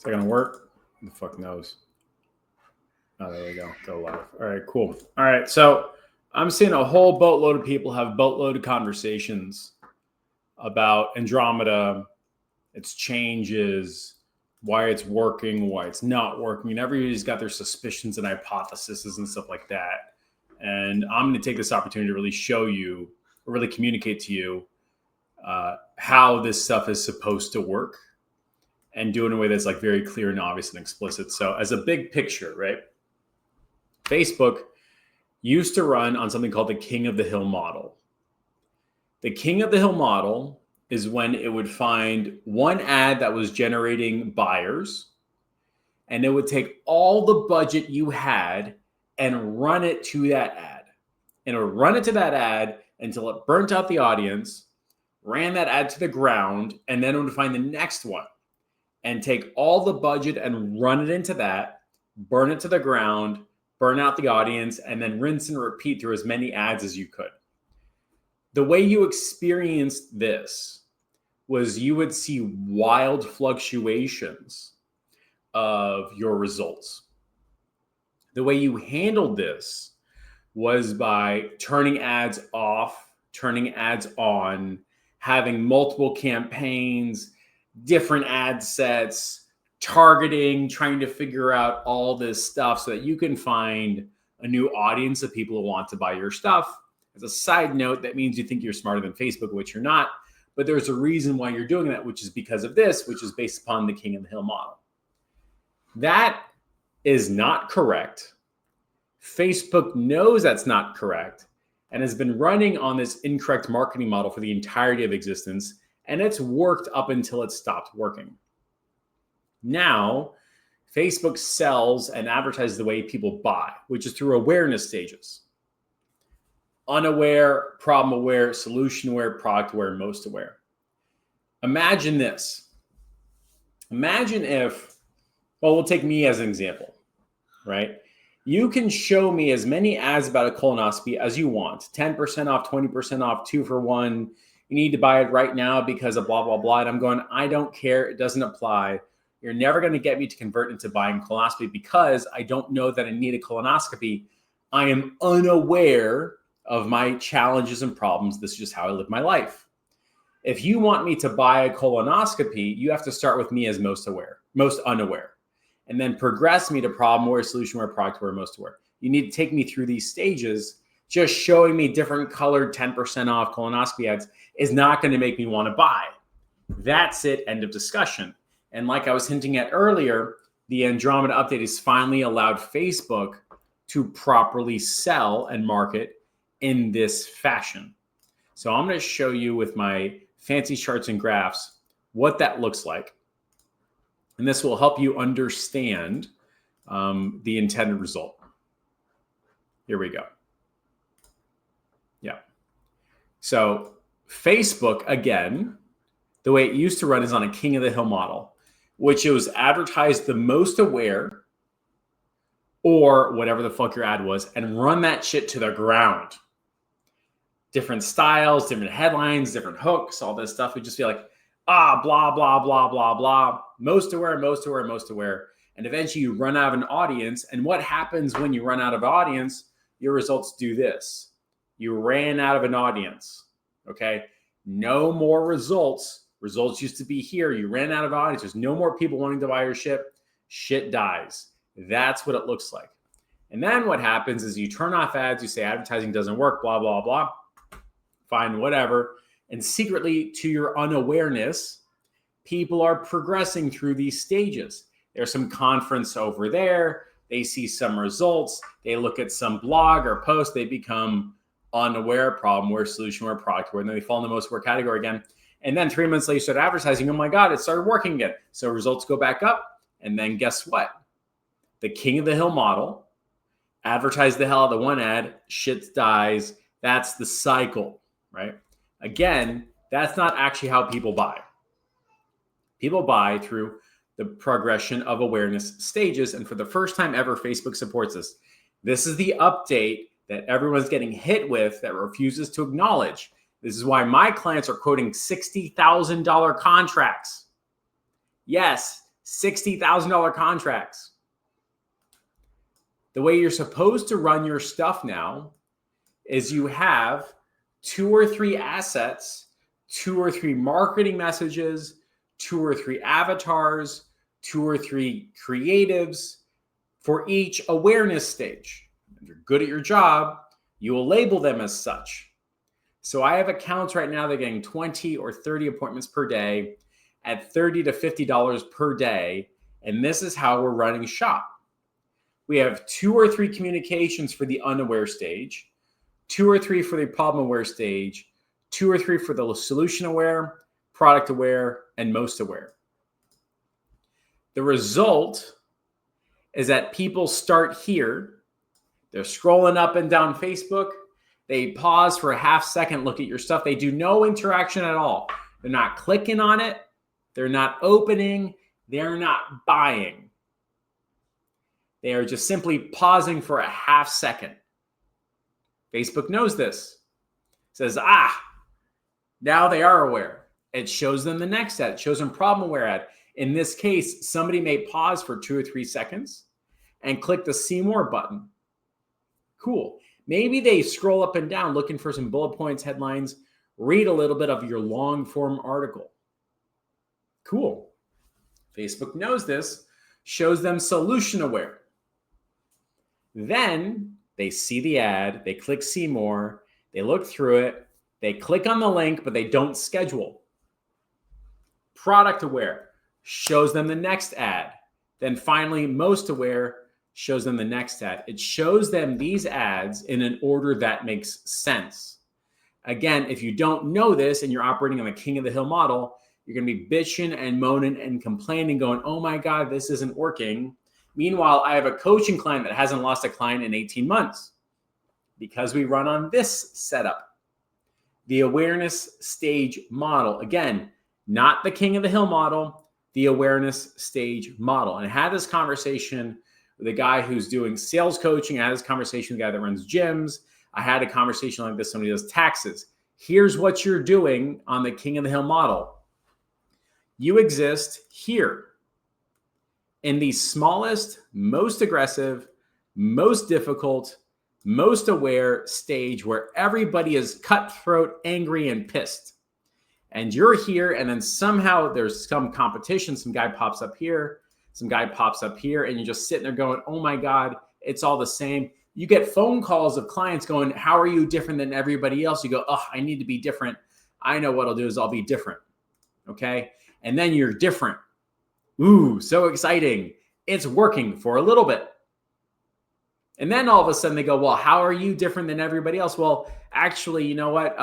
Is that going to work? Who the fuck knows? Oh, there we go. Go live. All right, cool. All right, so I'm seeing a whole boatload of people have boatload of conversations about Andromeda, its changes, why it's working, why it's not working. And everybody's got their suspicions and hypotheses and stuff like that. And I'm going to take this opportunity to really show you, or really communicate to you how this stuff is supposed to work and do it in a way that's like very clear and obvious and explicit. So as a big picture, right? Facebook used to run on something called the King of the Hill model. The King of the Hill model is when it would find one ad that was generating buyers, and it would take all the budget you had and run it to that ad. And it would run it to that ad until it burnt out the audience, ran that ad to the ground, and then it would find the next one and take all the budget and run it into that, burn it to the ground, burn out the audience, and then rinse and repeat through as many ads as you could. The way you experienced this was you would see wild fluctuations of your results. The way you handled this was by turning ads off, turning ads on, having multiple campaigns, different ad sets, targeting, trying to figure out all this stuff so that you can find a new audience of people who want to buy your stuff. As a side note, that means you think you're smarter than Facebook, which you're not. But there's a reason why you're doing that, which is because of this, which is based upon the King of the Hill model. That is not correct. Facebook knows that's not correct and has been running on this incorrect marketing model for the entirety of existence, and it's worked up until it stopped working. Now, Facebook sells and advertises the way people buy, which is through awareness stages. Unaware, problem aware, solution aware, product aware, most aware. Imagine this. Imagine if, well, we'll take me as an example, right? You can show me as many ads about a colonoscopy as you want. 10% off, 20% off, 2 for 1. You need to buy it right now because of blah, blah, blah. And I'm going, I don't care. It doesn't apply. You're never going to get me to convert into buying colonoscopy because I don't know that I need a colonoscopy. I am unaware of my challenges and problems. This is just how I live my life. If you want me to buy a colonoscopy, you have to start with me as most aware, most unaware, and then progress me to problem aware, solution aware, product aware, most aware. You need to take me through these stages. Just showing me different colored 10% off colonoscopy ads is not going to make me want to buy. That's it. End of discussion. And like I was hinting at earlier, the Andromeda update has finally allowed Facebook to properly sell and market in this fashion. So I'm going to show you with my fancy charts and graphs what that looks like. And this will help you understand the intended result. Here we go. Yeah. So Facebook, again, the way it used to run is on a King of the Hill model, which it was advertised the most aware or whatever the fuck your ad was and run that shit to the ground. Different styles, different headlines, different hooks, all this stuff. We'd just be like, blah, blah, blah, blah, blah. Most aware, most aware, most aware. And eventually you run out of an audience. And what happens when you run out of audience? Your results do this. You ran out of an audience. Okay. No more results. Results used to be here. You ran out of audience. There's no more people wanting to buy your shit dies. That's what it looks like. And then what happens is you turn off ads. You say advertising doesn't work, blah, blah, blah. Fine, whatever. And secretly, to your unawareness, people are progressing through these stages. There's some conference over there. They see some results. They look at some blog or post. They become unaware, problem aware, solution aware, product aware. And then they fall in the most aware category again. And then 3 months later, you start advertising. Oh my God, it started working again. So results go back up. And then guess what? The King of the Hill model, advertise the hell out of the one ad, shit dies. That's the cycle, right? Again, that's not actually how people buy. People buy through the progression of awareness stages. And for the first time ever, Facebook supports this. This is the update that everyone's getting hit with that refuses to acknowledge. This is why my clients are quoting $60,000 contracts. Yes, $60,000 contracts. The way you're supposed to run your stuff now is you have 2 or 3 assets, 2 or 3 marketing messages, 2 or 3 avatars, 2 or 3 creatives for each awareness stage. If you're good at your job, you will label them as such. So I have accounts right now that are getting 20 or 30 appointments per day at $30 to $50 per day. And this is how we're running shop. We have 2 or 3 communications for the unaware stage, 2 or 3 for the problem aware stage, 2 or 3 for the solution aware, product aware, and most aware. The result is that people start here. They're scrolling up and down Facebook. They pause for a half second, look at your stuff. They do no interaction at all. They're not clicking on it. They're not opening. They're not buying. They are just simply pausing for a half second. Facebook knows this. It says, now they are aware. It shows them the next ad. It shows them problem aware ad. In this case, somebody may pause for 2 or 3 seconds and click the see more button. Cool. Maybe they scroll up and down looking for some bullet points, headlines, read a little bit of your long form article. Cool. Facebook knows this, shows them solution aware. Then they see the ad, they click see more, they look through it, they click on the link, but they don't schedule. Product aware shows them the next ad. Then finally, most aware shows them the next ad. It shows them these ads in an order that makes sense. Again, if you don't know this and you're operating on the King of the Hill model, you're going to be bitching and moaning and complaining, going, oh my God, this isn't working. Meanwhile, I have a coaching client that hasn't lost a client in 18 months because we run on this setup. The awareness stage model. Again, not the King of the Hill model, the awareness stage model. And I had this conversation with a guy who's doing sales coaching. I had this conversation with a guy that runs gyms. I had a conversation like this, somebody does taxes. Here's what you're doing on the King of the Hill model. You exist here in the smallest, most aggressive, most difficult, most aware stage where everybody is cutthroat, angry, and pissed. And you're here, and then somehow there's some competition. Some guy pops up here, some guy pops up here, and you're just sitting there going, oh my God, it's all the same. You get phone calls of clients going, how are you different than everybody else? You go, oh, I need to be different. I know what I'll do is I'll be different. Okay. And then you're different. Ooh, so exciting. It's working for a little bit. And then all of a sudden they go, well, how are you different than everybody else? Well, actually, you know what?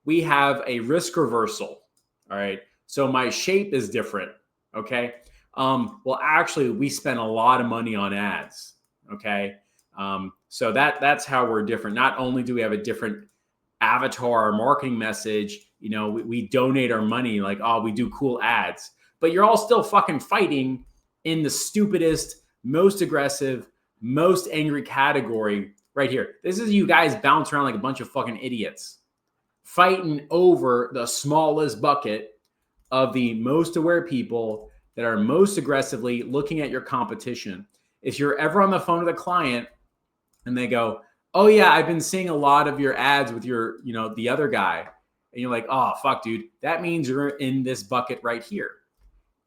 We have a risk reversal. All right. So my shape is different. Okay. Well, actually, we spend a lot of money on ads. Okay. So that's how we're different. Not only do we have a different avatar or marketing message, you know, we donate our money like, oh, we do cool ads, but you're all still fucking fighting in the stupidest, most aggressive, most angry category right here. This is you guys bounce around like a bunch of fucking idiots fighting over the smallest bucket of the most aware people that are most aggressively looking at your competition. If you're ever on the phone with a client and they go, oh yeah, I've been seeing a lot of your ads with your, you know, the other guy. And you're like, oh, fuck, dude. That means you're in this bucket right here.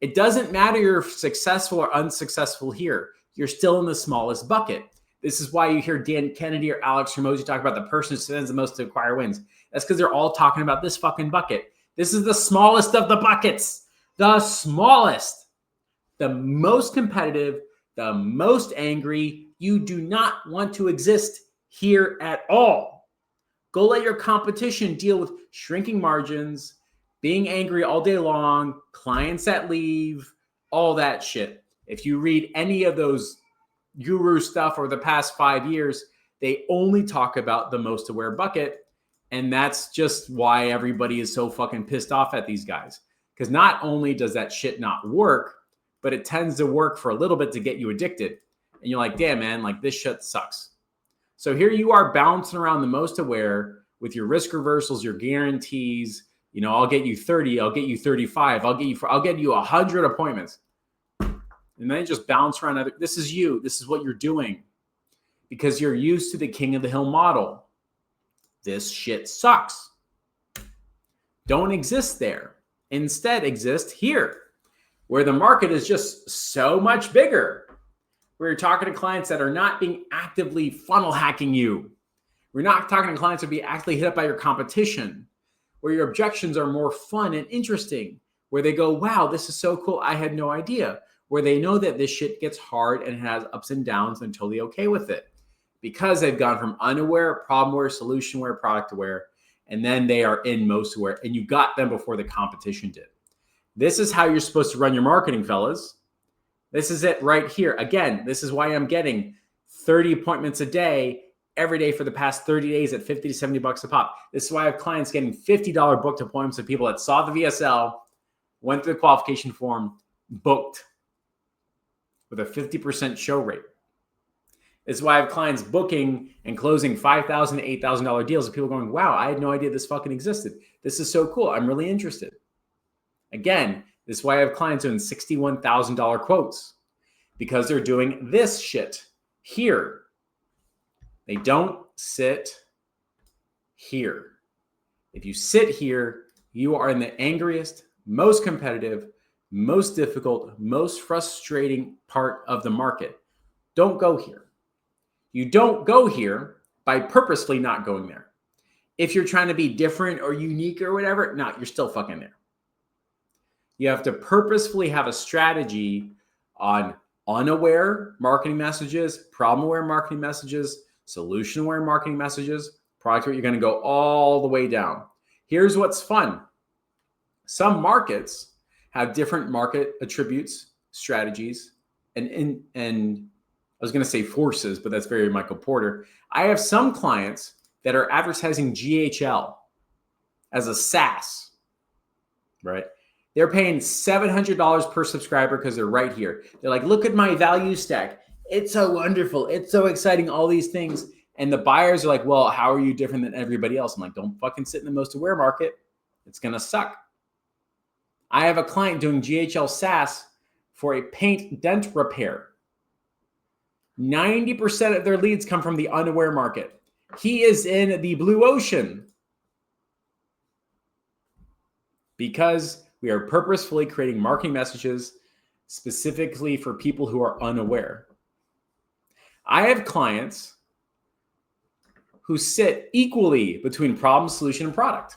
It doesn't matter you're successful or unsuccessful here. You're still in the smallest bucket. This is why you hear Dan Kennedy or Alex Hormozi talk about the person who spends the most to acquire wins. That's because they're all talking about this fucking bucket. This is the smallest of the buckets. The smallest. The most competitive. The most angry. You do not want to exist here at all. Go let your competition deal with shrinking margins, being angry all day long, clients that leave, all that shit. If you read any of those guru stuff over the past 5 years, they only talk about the most aware bucket. And that's just why everybody is so fucking pissed off at these guys. Because not only does that shit not work, but it tends to work for a little bit to get you addicted. And you're like, damn, man, like this shit sucks. So here you are bouncing around the most aware with your risk reversals, your guarantees. You know, I'll get you 30, I'll get you 35, I'll get you 100 appointments. And then just bounce around. This is you. This is what you're doing because you're used to the king of the hill model. This shit sucks. Don't exist there. Instead, exist here, where the market is just so much bigger. Where you're talking to clients that are not being actively funnel hacking you. We're not talking to clients that be actively hit up by your competition, where your objections are more fun and interesting, where they go, wow, this is so cool. I had no idea. Where they know that this shit gets hard and has ups and downs and totally okay with it because they've gone from unaware, problem aware, solution aware, product aware, and then they are in most aware, and you got them before the competition did. This is how you're supposed to run your marketing, fellas. This is it right here. Again, this is why I'm getting 30 appointments a day every day for the past 30 days at 50 to 70 bucks a pop. This is why I have clients getting $50 booked appointments of people that saw the VSL, went through the qualification form, booked with a 50% show rate. This is why I have clients booking and closing $5,000 to $8,000 deals and people going, wow, I had no idea this fucking existed. This is so cool. I'm really interested. Again, this is why I have clients doing $61,000 quotes because they're doing this shit here. They don't sit here. If you sit here, you are in the angriest, most competitive, most difficult, most frustrating part of the market. Don't go here. You don't go here by purposely not going there. If you're trying to be different or unique or whatever, no, you're still fucking there. You have to purposefully have a strategy on unaware marketing messages, problem-aware marketing messages, solution-aware marketing messages, product where you're going to go all the way down. Here's what's fun. Some markets have different market attributes, strategies, and I was going to say forces, but that's very Michael Porter. I have some clients that are advertising GHL as a SaaS, right? They're paying $700 per subscriber because they're right here. They're like, look at my value stack. It's so wonderful. It's so exciting, all these things. And the buyers are like, well, how are you different than everybody else? I'm like, don't fucking sit in the most aware market. It's going to suck. I have a client doing GHL SaaS for a paint dent repair. 90% of their leads come from the unaware market. He is in the blue ocean because we are purposefully creating marketing messages specifically for people who are unaware. I have clients who sit equally between problem, solution, and product.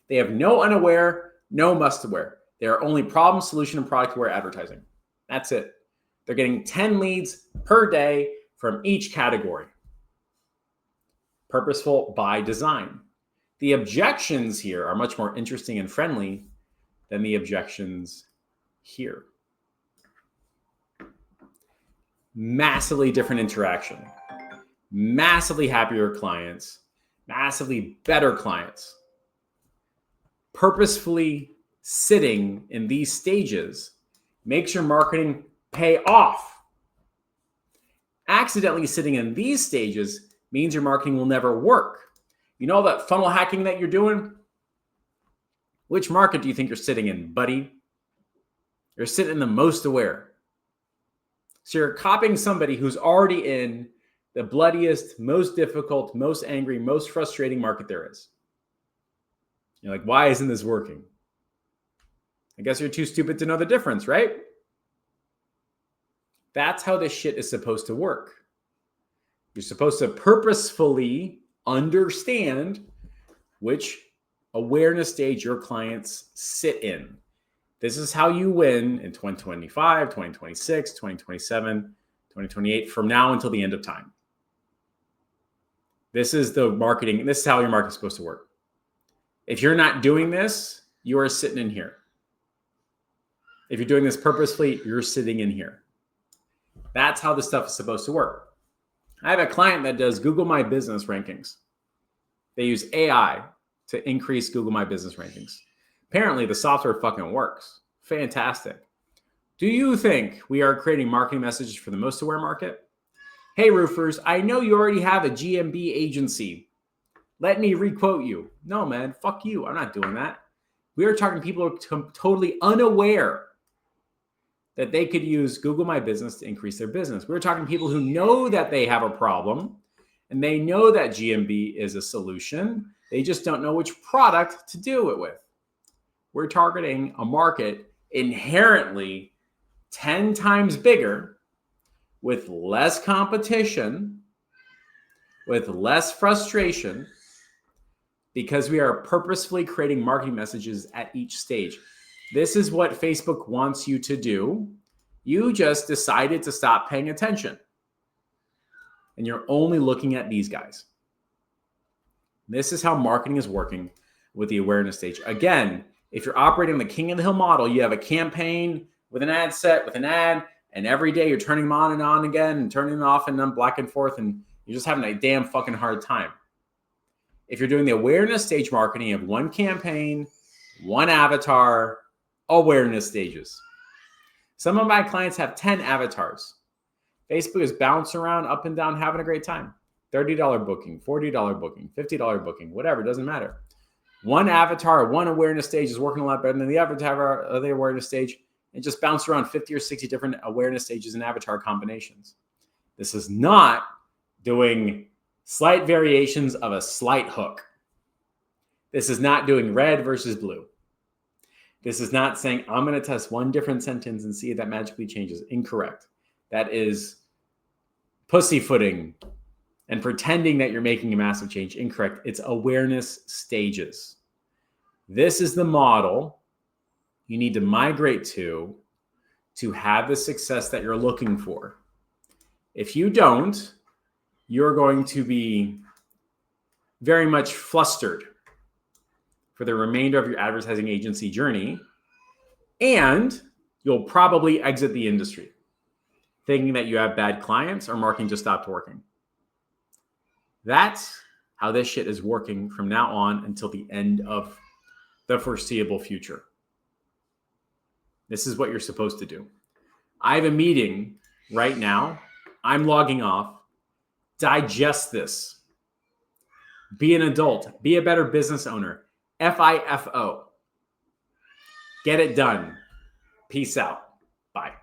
They have no unaware, no must aware. They are only problem, solution, and product aware advertising. That's it. They're getting 10 leads per day from each category. Purposeful by design. The objections here are much more interesting and friendly than the objections here. Massively different interaction. Massively happier clients. Massively better clients. Purposefully sitting in these stages makes your marketing pay off. Accidentally sitting in these stages means your marketing will never work. You know that funnel hacking that you're doing? Which market do you think you're sitting in, buddy? You're sitting in the most aware. So you're copying somebody who's already in the bloodiest, most difficult, most angry, most frustrating market there is. You're like, why isn't this working? I guess you're too stupid to know the difference, right? That's how this shit is supposed to work. You're supposed to purposefully understand which awareness stage your clients sit in. This is how you win in 2025, 2026, 2027, 2028, from now until the end of time. This is the marketing. This is how your market is supposed to work. If you're not doing this, you are sitting in here. If you're doing this purposefully, you're sitting in here. That's how this stuff is supposed to work. I have a client that does Google My Business rankings. They use AI to increase Google My Business rankings. Apparently, the software fucking works. Fantastic. Do you think we are creating marketing messages for the most aware market? Hey, roofers, I know you already have a GMB agency. Let me requote you. No, man, fuck you. I'm not doing that. We are talking to people who are totally unaware. that they could use Google My Business to increase their business. We're talking people who know that they have a problem and they know that GMB is a solution. They just don't know which product to do it with. We're targeting a market inherently 10 times bigger, with less competition, with less frustration, because we are purposefully creating marketing messages at each stage. This is what Facebook wants you to do. You just decided to stop paying attention. And you're only looking at these guys. This is how marketing is working with the awareness stage. Again, if you're operating the King of the Hill model, you have a campaign with an ad set, with an ad, and every day you're turning them on and on again and turning them off and then back and forth, and you're just having a damn fucking hard time. If you're doing the awareness stage marketing, you have one campaign, one avatar, awareness stages. Some of my clients have 10 avatars. Facebook is bouncing around up and down, having a great time. $30 booking, $40 booking, $50 booking, whatever, it doesn't matter. One avatar, one awareness stage is working a lot better than the avatar of the awareness stage, and just bounce around 50 or 60 different awareness stages and avatar combinations. This is not doing slight variations of a slight hook. This is not doing red versus blue. This is not saying, I'm going to test one different sentence and see if that magically changes. Incorrect. That is pussyfooting and pretending that you're making a massive change. Incorrect. It's awareness stages. This is the model you need to migrate to have the success that you're looking for. If you don't, you're going to be very much flustered for the remainder of your advertising agency journey, and you'll probably exit the industry thinking that you have bad clients or marketing just stopped working. That's how this shit is working from now on until the end of the foreseeable future. This is what you're supposed to do. I have a meeting right now. I'm logging off. Digest this. Be an adult. Be a better business owner. FIFO. Get it done. Peace out. Bye.